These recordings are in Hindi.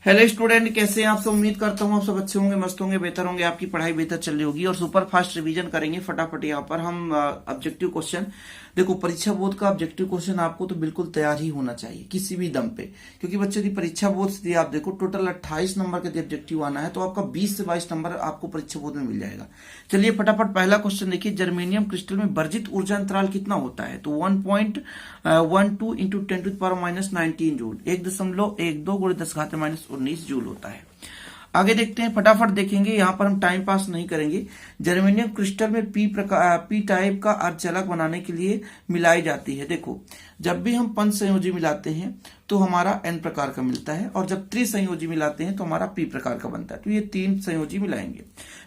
हेलो स्टूडेंट, कैसे हैं आप सब। उम्मीद करता हूँ आप सब अच्छे होंगे, मस्त होंगे, बेहतर होंगे, आपकी पढ़ाई बेहतर चल रही होगी और सुपर फास्ट रिवीजन करेंगे फटाफट। यहाँ पर हम ऑब्जेक्टिव क्वेश्चन देखो, परीक्षा बोर्ड का ऑब्जेक्टिव क्वेश्चन आपको तो बिल्कुल तैयार ही होना चाहिए किसी भी दम पे, क्योंकि बच्चों की परीक्षा बोर्ड से आप देखो टोटल 28 नंबर का ऑब्जेक्टिव आना है, तो आपका 20 से 22 नंबर आपको परीक्षा बोर्ड में मिल जाएगा। चलिए फटाफट पहला क्वेश्चन देखिए, जर्मेनियम क्रिस्टल में वर्जित ऊर्जा अंतराल कितना होता है? तो 1.12 इंटू 10⁻19 जूल, 1.12 गुणे 10⁻19 जूल होता है। आगे देखते हैं, फटाफट देखेंगे, यहां पर हम टाइम पास नहीं करेंगे। जर्मेनियम क्रिस्टल में पी टाइप का अर्धचालक बनाने के लिए मिलाई जाती है। देखो, जब भी हम पंच संयोजी मिलाते हैं तो हमारा एन प्रकार का मिलता है, और जब त्रिसंयोजी मिलाते हैं तो हमारा पी प्रकार का बनता है। तो ये तीन संयोजी मिलाएंगे।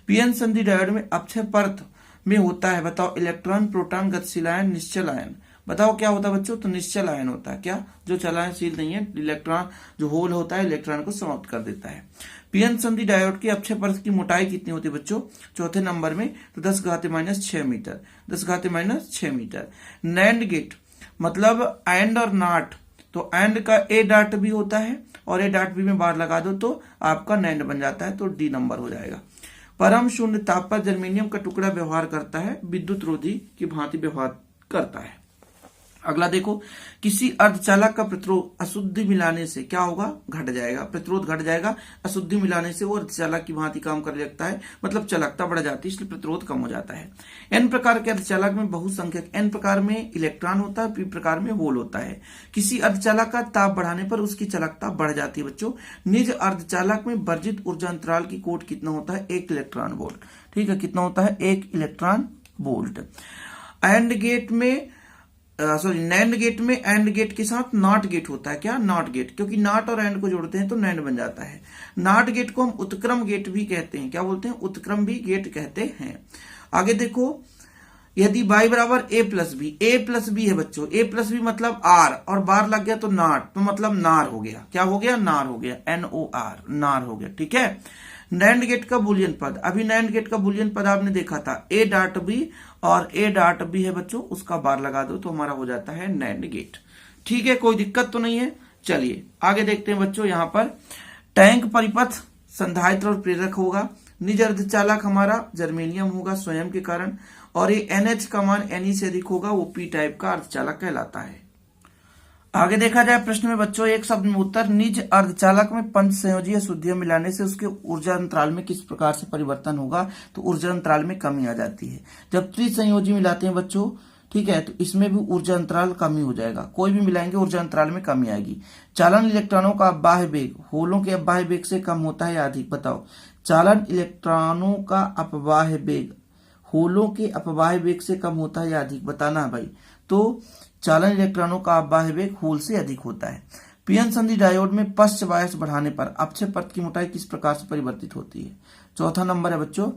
पीएन संधि डायोड में अक्षय परत में होता है, बताओ, इलेक्ट्रॉन, प्रोटॉन, गतिशील आयन, निश्चल आयन। बताओ क्या होता है बच्चों? तो निश्चल आयन होता है। क्या? जो चलनशील नहीं है, इलेक्ट्रॉन जो होल होता है इलेक्ट्रॉन को समाप्त कर देता है। पीएन संधि डायोड की अक्षय परत की मोटाई कितनी होती है बच्चों? चौथे नंबर में तो 10⁻⁻6 मीटर, 10⁻⁻6 मीटर। नैंड गेट मतलब एंड और नॉट, तो एंड का ए डॉट भी होता है और ए डॉट बी में बार लगा दो तो आपका नैंड बन जाता है, तो डी नंबर हो जाएगा। परम शून्य ताप पर जर्मेनियम का टुकड़ा व्यवहार करता है, विद्युत रोधी की भांति व्यवहार करता है। अगला देखो, किसी अर्धचालक का प्रतिरोध अशुद्धि मिलाने से क्या होगा? घट जाएगा, प्रतिरोध घट जाएगा। अशुद्धि मिलाने से वो अर्धचालक की भांति काम करने लगता है, मतलब चालकता बढ़ जाती है, इसलिए प्रतिरोध कम हो जाता है। एन प्रकार के अर्धचालक में बहुसंख्यक, एन प्रकार में इलेक्ट्रॉन होता है, पी प्रकार में होल होता है। किसी अर्धचालक का ताप बढ़ाने पर उसकी चालकता बढ़ जाती है बच्चों। निज अर्धचालक में वर्जित ऊर्जा अंतराल की कोट कितना होता है? 1 इलेक्ट्रॉन वोल्ट। ठीक है, कितना होता है? 1 इलेक्ट्रॉन वोल्ट। एंड गेट में नैंड गेट में एंड गेट के साथ नॉट गेट होता है। क्या? नॉट गेट, क्योंकि नॉट और एंड को जोड़ते हैं तो नैंड बन जाता है। नॉट गेट को हम उत्क्रम गेट भी कहते हैं। क्या बोलते हैं? उत्क्रम भी गेट कहते हैं। आगे देखो, यदि y बराबर a प्लस बी है बच्चों, a प्लस बी मतलब आर, और बार लग गया तो नॉट, तो मतलब नार हो गया। क्या हो गया? नार हो गया, NOR, नार हो गया। ठीक है। नैंड गेट का बुलियन पद, अभी नैंड गेट का बुलियन पद आपने देखा था, a डॉट बी, और a डॉट बी है बच्चों, उसका बार लगा दो तो हमारा हो जाता है नैंड गेट। ठीक है, कोई दिक्कत तो नहीं है। चलिए आगे देखते हैं बच्चों, यहां पर टैंक परिपथ संधारित्र और प्रेरक होगा। निज अर्धचालक हमारा जर्मेनियम होगा स्वयं के कारण, और ये NH का मान Ne से अधिक होगा, वो पी टाइप का अर्धचालक कहलाता है। आगे देखा जाए प्रश्न में बच्चों, एक शब्द में उत्तर, निज अर्धचालक में पंच संयोजी अशुद्धियां मिलाने से उसके ऊर्जा अंतराल में किस प्रकार से परिवर्तन होगा? तो ऊर्जा अंतराल में कमी आ जाती है। जब त्रिसंयोजी मिलाते हैं बच्चों, ठीक है, तो इसमें भी ऊर्जा अंतराल कमी हो जाएगा। कोई भी मिलाएंगे ऊर्जा अंतराल में कमी आएगी। चालन इलेक्ट्रॉनों का अपवाह्य वेग होलों के अपवाह्य वेग से कम होता है या अधिक? बताओ, चालन इलेक्ट्रॉनों का अपवाह्य वेग होलों के अपवाह्य वेग से कम होता है या अधिक? बताना है भाई। तो चालन इलेक्ट्रॉनों का अपवाह्य वेग होल से अधिक होता है। पीएन संधि डायोड में पश्च बायस बढ़ाने पर अक्षय परत की मोटाई किस प्रकार से परिवर्तित होती है? चौथा नंबर है बच्चों,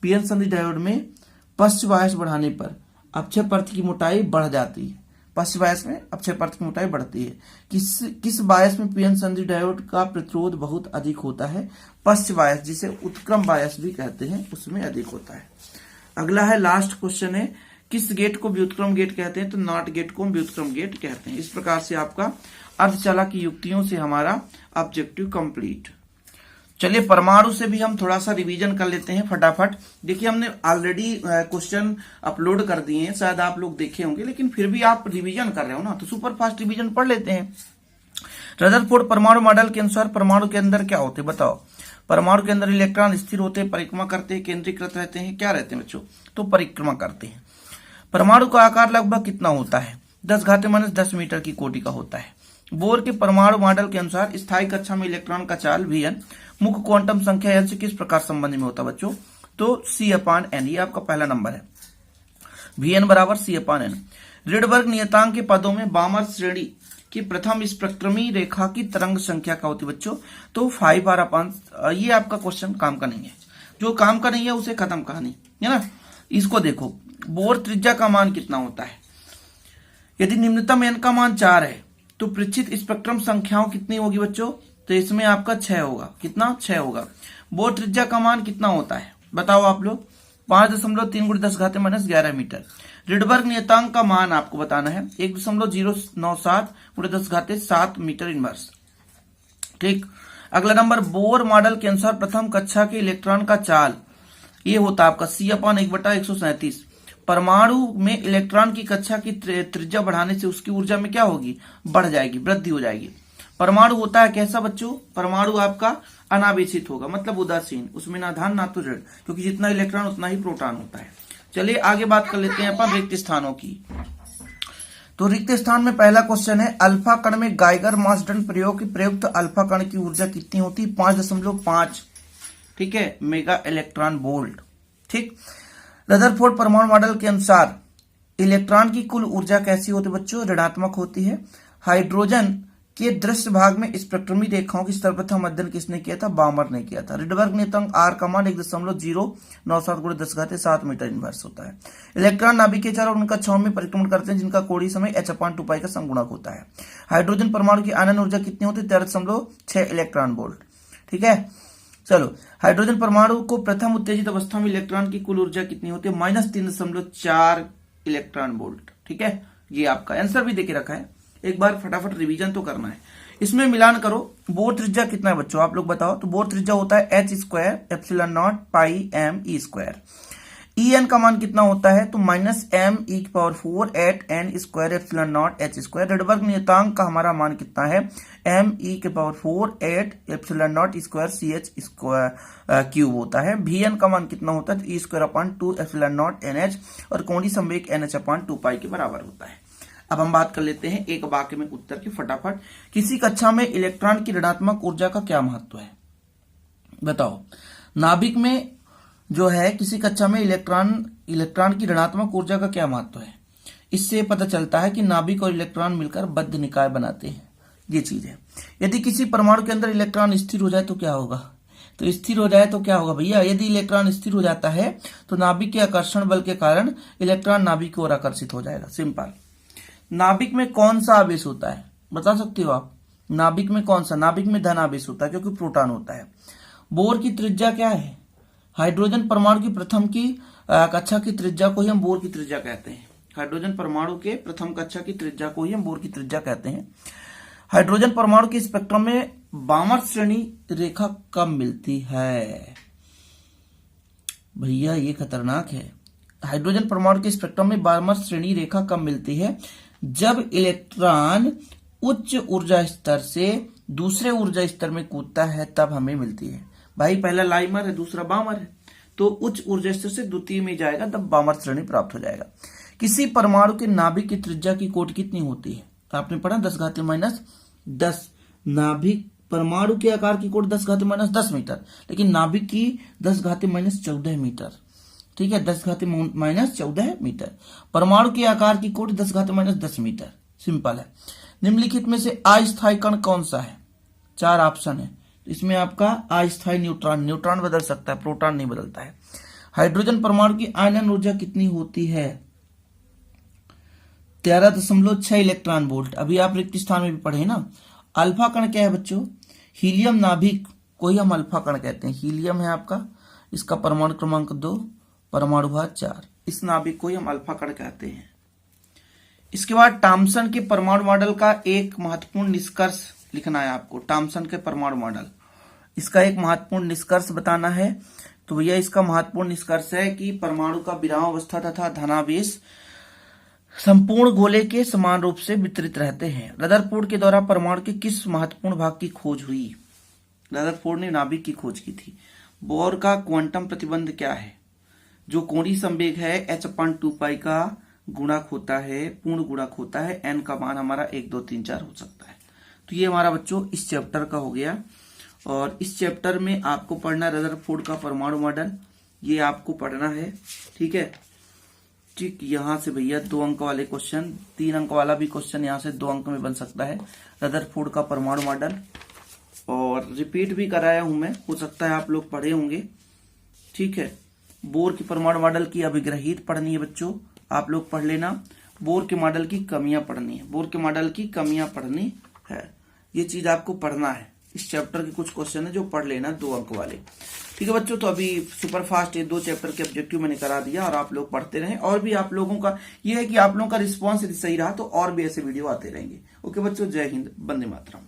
पीएन संधि डायोड में पश्च बायस बढ़ाने पर अक्षय परत की मोटाई बढ़ जाती है। पश्च बायस में अक्षय परत की मोटाई बढ़ती है। किस बायस में पीएन संधि डायोड का प्रतिरोध बहुत अधिक होता है? पश्च बायस, जिसे उत्क्रम बायस भी कहते हैं, उसमें अधिक होता है। अगला है, लास्ट क्वेश्चन है, किस गेट को व्युत्क्रम गेट कहते हैं? तो नॉट गेट को व्युत्क्रम गेट कहते हैं। इस प्रकार से आपका अर्धचालक की युक्तियों से हमारा ऑब्जेक्टिव कंप्लीट। चलिए परमाणु से भी हम थोड़ा सा रिवीजन कर लेते हैं फटाफट। देखिए, हमने ऑलरेडी क्वेश्चन अपलोड कर दिए हैं, शायद आप लोग देखे होंगे, लेकिन फिर भी आप रिवीजन कर रहे हो ना, तो सुपर फास्ट रिवीजन पढ़ लेते हैं। रदरफोर्ड परमाणु मॉडल के अनुसार परमाणु के अंदर क्या होते? बताओ, परमाणु के अंदर इलेक्ट्रॉन स्थिर होते हैं, परिक्रमा करते हैं, केंद्रीकृत रहते हैं, क्या रहते हैं बच्चों? तो परिक्रमा करते हैं। परमाणु का आकार लगभग कितना होता है? 10⁻10 मीटर की कोटि का होता है। बोर के परमाणु मॉडल के अनुसार स्थायी कक्षा में इलेक्ट्रॉन का चाल Vn मुख्य क्वांटम संख्या N से किस प्रकार संबंध में होता है बच्चों? तो C/N, ये आपका पहला नंबर है। Vn बराबर C/N। रिडबर्ग नियतांक के पदों में बामर श्रेणी की प्रथम स्पेक्ट्रमी रेखा की तरंग संख्या क्या होती है बच्चों? तो 5r/5। ये आपका क्वेश्चन काम का नहीं है, जो काम का नहीं है उसे खत्म कहानी है ना। इसको देखो, बोर त्रिज्या का मान कितना होता है? यदि निम्नतम n का मान 4 है तो परीक्षित स्पेक्ट्रम संख्याओं कितनी होगी बच्चों? तो इसमें आपका 6 होगा। कितना? 6 होगा। बोर त्रिज्या का मान कितना होता है बताओ आप लोग? 5.3 × 10⁻11 मीटर। रिडबर्ग नियतांक का मान आपको बताना है 1.097 × 10⁻7 मीटर इनवर्स। ठीक। अगला नंबर, बोर मॉडल के अनुसार प्रथम कक्षा के इलेक्ट्रॉन का चाल ये होता है आपका C/1/137। परमाणु में इलेक्ट्रॉन की कक्षा की त्रिज्या बढ़ाने से उसकी ऊर्जा में क्या होगी, बढ़ जाएगी, वृद्धि हो जाएगी। परमाणु होता है कैसा बच्चों, परमाणु आपका अनावेशित होगा, मतलब उदासीन, उसमें ना धन ना तो ऋण, क्योंकि जितना इलेक्ट्रॉन उतना ही प्रोटॉन होता है। चलिए आगे बात कर लेते हैं अपन रिक्त स्थानों की। तो रिक्त स्थान में पहला क्वेश्चन है, अल्फा कण में गाइगर मासडन प्रयोग की प्रयुक्त अल्फा कण की ऊर्जा कितनी होती है, 5.5, ठीक है, मेगा इलेक्ट्रॉन वोल्ट। ठीक, रदरफोर्ड परमाणु मॉडल के अनुसार इलेक्ट्रॉन की कुल ऊर्जा कैसी होती है बच्चों, ऋणात्मक होती है। हाइड्रोजन के दृश्य भाग में स्पेक्ट्रमी रेखाओं की सर्वप्रथम अध्ययन किसने किया था, बामर ने किया था। रिडबर्ग नियतांक R का मान 1.097 × 10⁷ मीटर इनवर्स होता है। इलेक्ट्रॉन नाभिक के चारों उनका कक्षाओं में परिक्रमण करते हैं, जिनका कोणीय समय h/2π का समगुणक होता है। हाइड्रोजन परमाणु की आनंद ऊर्जा कितनी होती है, 13.6 इलेक्ट्रॉन वोल्ट। ठीक है, चलो, हाइड्रोजन परमाणु को प्रथम उत्तेजित अवस्था में इलेक्ट्रॉन की कुल ऊर्जा कितनी होती है, -3.4 इलेक्ट्रॉन वोल्ट। ठीक है, ये आपका आंसर भी देके रखा है, एक बार फटाफट रिवीजन तो करना है। इसमें मिलान करो, बोर त्रिज्या कितना है बच्चों, आप लोग बताओ। तो बोर त्रिज्या होता है h² ε0πme²। En का मान कितना होता है, तो -me⁴ at n² ε0h²। Rydberg नियतांक का हमारा मान कितना है, me⁴ at ε0² ch³ होता है। Vn का मान कितना होता है, तो e²/2 ε0nh, और कोणीय संवेग nh/2π के बराबर होता है। अब हम बात कर लेते हैं एक वाक्य में उत्तर की फटाफट। किसी कक्षा में इलेक्ट्रॉन की ऋणात्मक ऊर्जा का क्या महत्व है, बताओ। नाभिक में जो है किसी कक्षा में इलेक्ट्रॉन की ऋणात्मक ऊर्जा का क्या महत्व है, इससे पता चलता है कि नाभिक और इलेक्ट्रॉन मिलकर बद्ध निकाय बनाते हैं, ये चीज है। यदि किसी परमाणु के अंदर इलेक्ट्रॉन स्थिर हो जाए तो क्या होगा, तो स्थिर हो जाए तो क्या होगा भैया, यदि इलेक्ट्रॉन स्थिर हो जाता है तो नाभिक के आकर्षण बल के कारण इलेक्ट्रॉन नाभिक की ओर आकर्षित हो जाएगा। सिंपल। नाभिक में कौन सा आवेश होता है, बता सकते हो आप, नाभिक में कौन सा, नाभिक में धन आवेश होता है क्योंकि प्रोटॉन होता है। बोर की त्रिज्या क्या है, हाइड्रोजन परमाणु की प्रथम की कक्षा की त्रिज्या को ही हम बोर की त्रिज्या कहते हैं। हाइड्रोजन परमाणु के प्रथम कक्षा की त्रिज्या को ही हम बोर की त्रिज्या कहते हैं। हाइड्रोजन परमाणु के स्पेक्ट्रम में बामर श्रेणी रेखा कब मिलती है, भैया ये खतरनाक है। हाइड्रोजन परमाणु के स्पेक्ट्रम में बामर श्रेणी रेखा कब मिलती है, जब इलेक्ट्रॉन उच्च ऊर्जा स्तर से दूसरे ऊर्जा स्तर में कूदता है तब हमें मिलती है। भाई पहला लाइमर है, दूसरा बामर है, तो उच्च ऊर्जा स्तर से द्वितीय में जाएगा तब बामर श्रेणी प्राप्त हो जाएगा। किसी परमाणु के नाभिक की त्रिज्या की कोटि कितनी होती है, तो आपने पढ़ा 10⁻⁻10। नाभिक परमाणु के आकार की कोटि 10⁻⁻10 मीटर, लेकिन नाभिक की 10⁻⁻14 मीटर। ठीक है, 10⁻⁻14 मीटर। परमाणु के आकार की कोटि 10⁻⁻10 मीटर। सिंपल है। निम्नलिखित में से अस्थायी कण कौन सा है, 4 ऑप्शन है, इसमें आपका अस्थायी न्यूट्रॉन बदल सकता है, प्रोटॉन नहीं बदलता है। हाइड्रोजन परमाणु की आयनन ऊर्जा कितनी होती है, 13.6 इलेक्ट्रॉन वोल्ट। अभी आप रिक्त स्थान में भी पढ़े ना। अल्फा कण क्या है बच्चों, हीलियम नाभिक को ही हम अल्फा कण कहते हैं। हीलियम है आपका, इसका परमाणु क्रमांक 2, परमाणु भार 4, इस नाभिक को ही हम अल्फा कण कहते हैं। इसके बाद थॉम्सन के परमाणु मॉडल का एक महत्वपूर्ण निष्कर्ष लिखना है आपको। थॉम्सन के परमाणु मॉडल, इसका एक महत्वपूर्ण निष्कर्ष बताना है। तो भैया इसका महत्वपूर्ण निष्कर्ष है कि परमाणु का विराम अवस्था तथा धनावेश संपूर्ण गोले के समान रूप से वितरित रहते हैं। रदरफोर्ड के द्वारा परमाणु के किस महत्वपूर्ण भाग की खोज हुई, रदरफोर्ड ने नाभिक की खोज की थी। बोर का क्वांटम प्रतिबंध क्या है, जो कोणीय संवेग है h/2π का गुणक होता है, पूर्ण गुणक होता है। n का मान हमारा 1 2 3 4 हो सकता है। तो ये हमारा बच्चों इस चैप्टर का हो गया, और इस चैप्टर में आपको पढ़ना रदरफोर्ड का परमाणु मॉडल, ये आपको पढ़ना है। ठीक है, ठीक, यहां से भैया 2 अंक वाले क्वेश्चन, 3 अंक वाला भी क्वेश्चन यहां से 2 अंक में बन सकता है। रदरफोर्ड का परमाणु मॉडल, और रिपीट भी कराया हूं मैं, हो सकता है आप लोग पढ़े होंगे। ठीक है, बोर की परमाणु मॉडल की अभिग्रहित पढ़नी है बच्चों, आप लोग पढ़ लेना। बोर के मॉडल की कमियां पढ़नी है, बोर के मॉडल की कमियां पढ़नी है, ये चीज आपको पढ़ना है। इस चैप्टर के कुछ क्वेश्चन है जो पढ़ लेना, 2 अंक वाले। ठीक है बच्चों, तो अभी सुपर फास्ट ये 2 चैप्टर के ऑब्जेक्टिव मैंने करा दिया, और आप लोग पढ़ते रहें। और भी आप लोगों का ये है कि आप लोगों का रिस्पॉन्स यदि सही रहा तो और भी ऐसे वीडियो आते रहेंगे। ओके बच्चों, जय हिंद, वंदे मातरम।